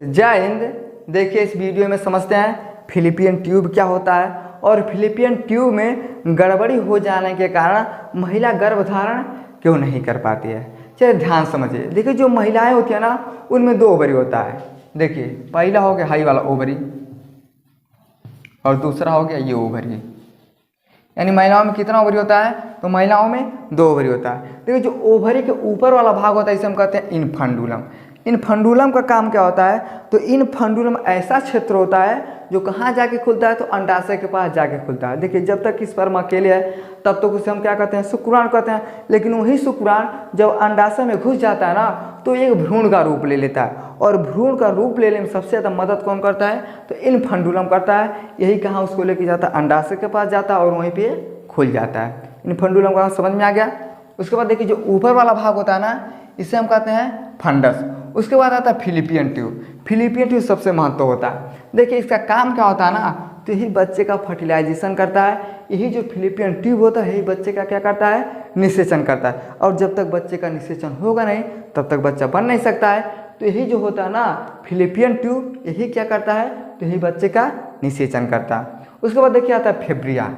जय हिंद। देखिए इस वीडियो में समझते हैं फिलिपियन ट्यूब क्या होता है और फिलिपियन ट्यूब में गड़बड़ी हो जाने के कारण महिला गर्भधारण क्यों नहीं कर पाती है। चलिए ध्यान समझिए। देखिए जो महिलाएं होती है ना उनमें दो ओवरी होता है। देखिए पहला हो गया हाई वाला ओवरी और दूसरा हो गया ये ओवरी। यानी महिलाओं में कितना ओवरी होता है? तो महिलाओं में दो ओवरी होता है। देखिए जो ओवरी के ऊपर वाला भाग होता है इसे हम कहते हैं इनफंडुलम। इनफंडुलम का काम क्या होता है? तो इनफंडुलम ऐसा क्षेत्र होता है जो कहाँ जाके खुलता है? तो अंडाशय के पास जाके खुलता है। देखिए जब तक स्पर्म अकेले है तब तक उसे हम क्या कहते हैं? शुक्राणु कहते हैं। लेकिन वही शुक्राणु जब अंडाशय में घुस जाता है ना तो एक भ्रूण का रूप ले लेता है और भ्रूण का रूप लेने में सबसे ज़्यादा मदद कौन करता है? तो इनफंडुलम करता है। यही कहाँ उसको लेके जाता है? अंडाशय के पास जाता है और वहीं पे खुल जाता है। इनफंडुलम का समझ में आ गया। उसके बाद देखिए जो ऊपर वाला भाग होता है ना इसे हम कहते हैं फंडस। उसके बाद आता है फिलिपियन ट्यूब। फिलिपियन ट्यूब सबसे महत्व होता है। देखिए इसका काम क्या होता है ना तो यही बच्चे का फर्टिलाइजेशन करता है। यही जो फिलिपियन ट्यूब होता है यही बच्चे का क्या करता है? निषेचन करता है। और जब तक बच्चे का निषेचन होगा नहीं तब तक बच्चा बन नहीं सकता है। तो यही जो होता है ना फिलिपियन ट्यूब यही क्या करता है? तो यही बच्चे का निषेचन करता है। उसके बाद देखिए आता है फेब्रिया।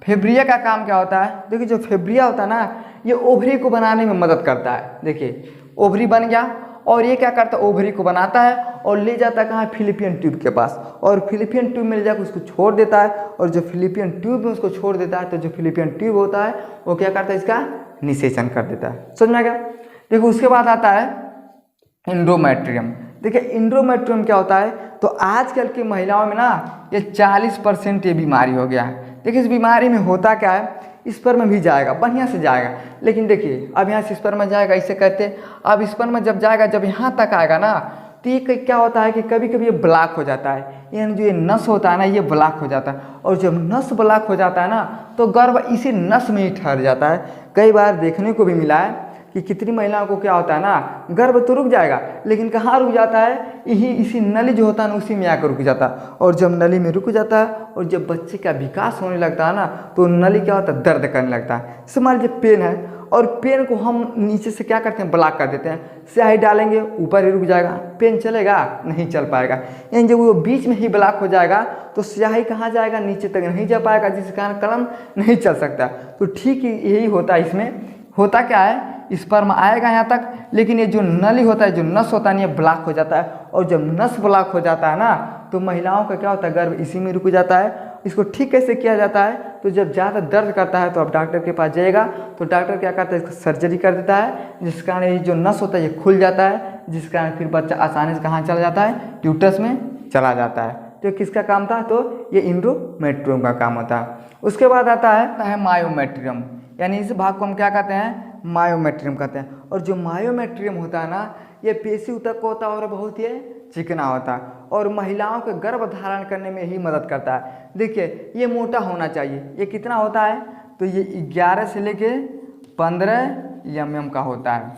फेब्रिया का काम क्या होता है? देखिए जो फेब्रिया होता है ना ये ओवरी को बनाने में मदद करता है। देखिए ओवरी बन गया और ये क्या करता है? ओवरी को बनाता है और ले जाता है कहाँ? फिलिपियन ट्यूब के पास। और फिलिपियन ट्यूब में ले जाकर उसको छोड़ देता है और जो फिलिपियन ट्यूब में उसको छोड़ देता है तो जो फिलिपियन ट्यूब होता है वो क्या करता है? इसका निषेचन कर देता है। समझ में आ गया। देखो उसके बाद आता है इंडोमेट्रियम। देखिए इंडोमेट्रियम क्या होता है? तो आजकल की महिलाओं में ना ये 40% ये बीमारी हो गया है। देखिए इस बीमारी में होता क्या है? स्पर्म भी जाएगा बढ़िया से जाएगा लेकिन देखिए अब यहाँ से स्पर्म जाएगा इसे कहते हैं। अब स्पर्म जब जाएगा जब यहाँ तक आएगा ना तो ये क्या होता है कि कभी कभी ये ब्लॉक हो जाता है। यानी जो ये नस होता है ना ये ब्लॉक हो जाता है और जब नस ब्लॉक हो जाता है ना तो गर्भ इसी नस में ही ठहर जाता है। कई बार देखने को भी मिला है कि कितनी महिलाओं को क्या होता है ना गर्भ तो रुक जाएगा लेकिन कहाँ रुक जाता है? यही इसी नली जो होता है ना उसी में आकर रुक जाता है। और जब नली में रुक जाता है और जब बच्चे का विकास होने लगता है ना तो नली क्या होता है? दर्द करने लगता है। मान लीजिए पेन है और पेन को हम नीचे से क्या करते हैं? ब्लॉक कर देते हैं। स्याही डालेंगे ऊपर ही रुक जाएगा, पेन चलेगा नहीं चल पाएगा। यानी जब वो बीच में ही ब्लॉक हो जाएगा तो स्याही कहाँ जाएगा? नीचे तक नहीं जा पाएगा जिस कारण कलम नहीं चल सकता। तो ठीक यही होता है। इसमें होता क्या है? स्पर्म आएगा यहाँ तक लेकिन ये जो नली होता है जो नस होता है ये ब्लॉक हो जाता है और जब नस ब्लॉक हो जाता है ना तो महिलाओं का क्या होता है? गर्भ इसी में रुक जाता है। इसको ठीक कैसे किया जाता है? तो जब ज़्यादा दर्द करता है तो आप डॉक्टर के पास जाइएगा तो डॉक्टर क्या करता है? इसको सर्जरी कर देता है जिस कारण ये जो नस होता है ये खुल जाता है जिस कारण फिर बच्चा आसानी से कहाँ चला जाता है? ट्यूटस में चला जाता है। तो किसका काम था? तो ये इंडोमेट्रियम का काम होता है। उसके बाद आता है मायोमेट्रियम। यानी इस भाग को हम क्या कहते हैं? मायोमेट्रियम कहते हैं। और जो मायोमेट्रियम होता है ना ये पेशी ऊतक को होता है और बहुत ही चिकना होता है और महिलाओं के गर्भ धारण करने में ही मदद करता है। देखिए ये मोटा होना चाहिए। ये कितना होता है? तो ये 11 से लेके 15 mm का होता है।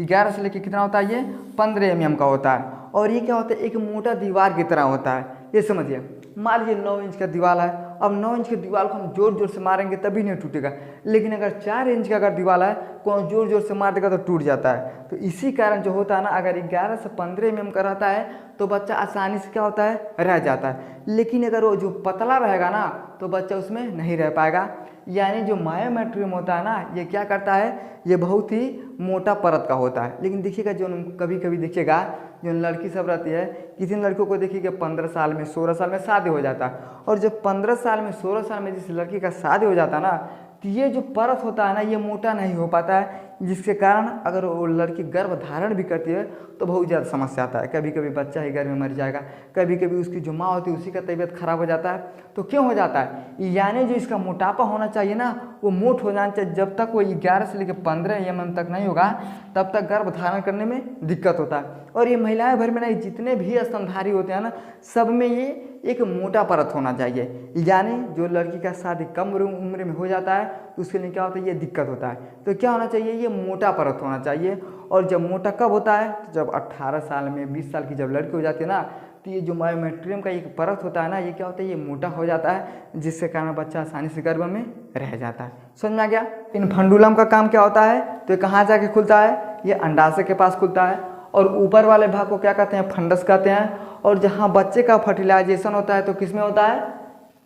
11 से लेके कितना होता है? ये 15 mm का होता है। और ये क्या होता है? एक मोटा दीवार की तरह होता है। ये समझिए मान लीजिए 9 इंच का दीवार है। अब 9 इंच की दीवार को हम जोर जोर से मारेंगे तभी नहीं टूटेगा लेकिन अगर 4 इंच का अगर दीवार है कौन जोर जोर से मार देगा तो टूट जाता है। तो इसी कारण जो होता है ना अगर 11 से 15 mm का रहता है तो बच्चा आसानी से क्या होता है? रह जाता है। लेकिन अगर वो जो पतला रहेगा ना तो बच्चा उसमें नहीं रह पाएगा। यानी जो मायोमेट्रियम होता है ना ये क्या करता है? ये बहुत ही मोटा परत का होता है। लेकिन देखिएगा जो कभी कभी देखिएगा जो लड़की सब रहती है किसी लड़कियों को देखिएगा 15 साल में 16 साल में शादी हो जाता है और जब 15 साल में 16 साल में जिस लड़की का शादी हो जाता है ना तो ये जो परत होता है ना ये मोटा नहीं हो पाता है जिसके कारण अगर वो लड़की गर्भ धारण भी करती है तो बहुत ज़्यादा समस्या आता है। कभी कभी बच्चा ही गर्भ में मर जाएगा, कभी कभी उसकी जो माँ होती है उसी का तबीयत खराब हो जाता है। तो क्यों हो जाता है? यानी जो इसका मोटापा होना चाहिए ना वो मोट हो जाना चाहिए। जब तक वो 11 से लेकर 15 mm तक नहीं होगा तब तक गर्भ धारण करने में दिक्कत होता है। और ये महिलाएं भर में नहीं जितने भी स्तनधारी होते हैं ना सब में ये एक मोटा परत होना चाहिए। यानी जो लड़की का शादी कम उम्र में हो जाता है तो उसके लिए क्या होता है? ये दिक्कत होता है। तो क्या होना चाहिए? ये मोटा परत होना चाहिए। और जब मोटा कब होता है? तो जब 18 साल में 20 साल की जब लड़की हो जाती है ना तो ये जो मायोमेट्रियम का एक परत होता है ना ये क्या होता है? ये मोटा हो जाता है जिसके कारण बच्चा आसानी से गर्भ में रह जाता है। समझ में आ गया? इनफंडुलम का काम क्या होता है? तो ये कहाँ जाके खुलता है? ये अंडाशय के पास खुलता है और ऊपर वाले भाग को क्या कहते हैं? फंडस कहते हैं। और जहाँ बच्चे का फर्टिलाइजेशन होता है तो किस में होता है,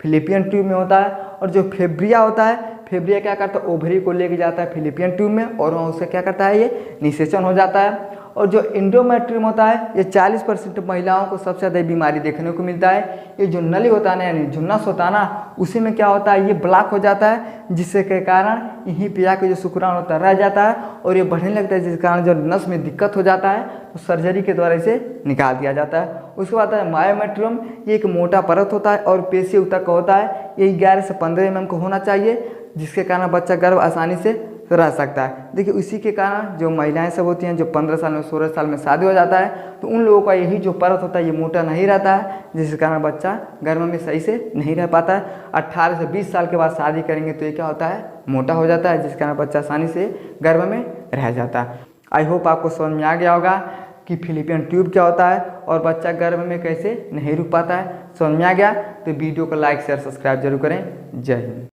फिलिपियन ट्यूब में होता है। और जो फेब्रिया होता है, फेब्रिया क्या करता है, ओवरी को लेके जाता है फिलिपियन ट्यूब में और वहाँ उससे क्या करता है, ये निषेचन हो जाता है। और जो एंडोमेट्रियम होता है, ये 40% महिलाओं को सबसे ज़्यादा बीमारी देखने को मिलता है। ये जो नली होता है ना, यानी जुन्नस होता है ना, उसी में क्या होता है, ये ब्लॉक हो जाता है, जिससे के कारण यहीं पे आके जो शुक्राणु होता है रह जाता है और ये बढ़ने लगता है, जिस कारण जो नस में दिक्कत हो जाता है तो सर्जरी के द्वारा इसे निकाल दिया जाता है। उसके बाद है मायोमेट्रियम, ये एक मोटा परत होता है और पेशी तक का होता है। ये 11 से 15 mm का होना चाहिए, जिसके कारण बच्चा गर्भ आसानी से रह सकता है। देखिए इसी के कारण जो महिलाएं सब होती हैं, जो 15 साल में 16 साल में शादी हो जाता है, तो उन लोगों का यही जो परत होता है ये मोटा नहीं रहता है, जिसके कारण बच्चा गर्भ में सही से नहीं रह पाता है। 18 से 20 साल के बाद शादी करेंगे तो ये क्या होता है, मोटा हो जाता है, जिसके कारण बच्चा आसानी से गर्भ में रह जाता है। आई होप आपको समझ में आ गया होगा कि फिलिपियन ट्यूब क्या होता है और बच्चा गर्भ में कैसे नहीं रुक पाता है। समझ में आ गया तो वीडियो को लाइक शेयर सब्सक्राइब जरूर करें। जय हिंद।